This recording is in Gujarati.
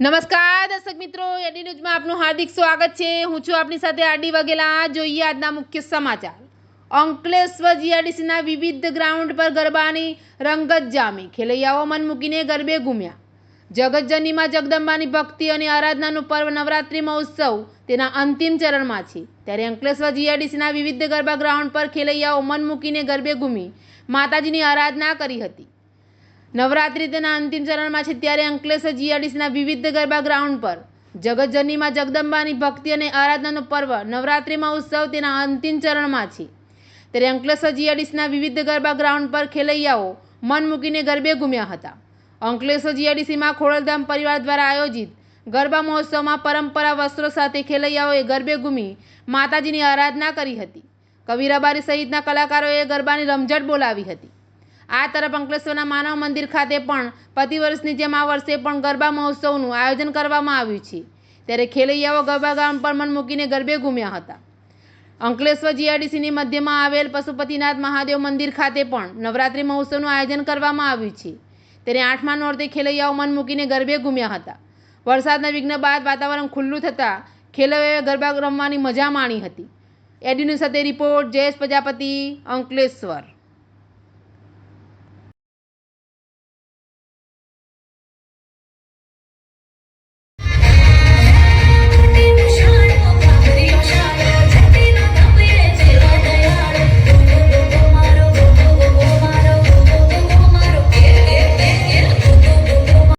નમસ્કાર દર્શક મિત્રો, એડી ન્યૂઝમાં આપનું હાર્દિક સ્વાગત છે। હું છું આપની સાથે આરડી વાઘેલા। જોઈએ આજના મુખ્ય સમાચાર। અંકલેશ્વર જીઆઈડીસીના વિવિધ ગ્રાઉન્ડ પર ગરબાની રંગત જામી, ખેલૈયાઓ મન મૂકીને ગરબે ઘૂમ્યા। જગતજનનીમાં જગદંબાની ભક્તિ અને આરાધનાનું પર્વ નવરાત્રિ મહોત્સવ તેના અંતિમ ચરણમાં છે, ત્યારે અંકલેશ્વર જીઆઈડીસીના વિવિધ ગરબા ગ્રાઉન્ડ પર ખેલૈયાઓ મન મૂકીને ગરબે ઘૂમી માતાજીની આરાધના કરી હતી। નવરાત્રિ તેના અંતિમ ચરણમાં છે, ત્યારે અંકલેશ્વર જીઆઈડીસીના વિવિધ ગરબા ગ્રાઉન્ડ પર જગતજનનીમાં જગદંબાની ભક્તિ અને આરાધનાનું પર્વ નવરાત્રિ મહોત્સવ તેના અંતિમ ચરણમાં છે, ત્યારે અંકલેશ્વર જીઆઈડીસીના વિવિધ ગરબા ગ્રાઉન્ડ પર ખેલૈયાઓ મન મૂકીને ગરબે ઘૂમ્યા હતા। અંકલેશ્વર જીઆઈડીસીમાં ખોડલધામ પરિવાર દ્વારા આયોજિત ગરબા મહોત્સવમાં પરંપરા વસ્ત્રો સાથે ખેલૈયાઓએ ગરબે ઘૂમી માતાજીની આરાધના કરી હતી। કવિ રબારી સહિતના કલાકારોએ ગરબાની રમઝટ બોલાવી હતી। આ તરફ અંકલેશ્વરના માનવ મંદિર ખાતે પણ પ્રતિવર્ષની જેમ આ વર્ષે પણ ગરબા મહોત્સવનું આયોજન કરવામાં આવ્યું છે, ત્યારે ખેલૈયાઓ ગરબા ગ્રાઉન્ડ પર મન મૂકીને ગરબે ઘૂમ્યા હતા। અંકલેશ્વર જીઆઈડીસીની મધ્યમાં આવેલ પશુપતિનાથ મહાદેવ મંદિર ખાતે પણ નવરાત્રિ મહોત્સવનું આયોજન કરવામાં આવ્યું છે, ત્યારે 8મા નોરતે ખેલૈયાઓ મન મૂકીને ગરબે ઘૂમ્યા હતા। વરસાદના વિઘ્ન બાદ વાતાવરણ ખુલ્લું થતાં ખેલૈયાઓએ ગરબા રમવાની મજા માણી હતી। એડીન્યૂઝ સાથે રિપોર્ટ જયેશ પ્રજાપતિ, અંકલેશ્વર।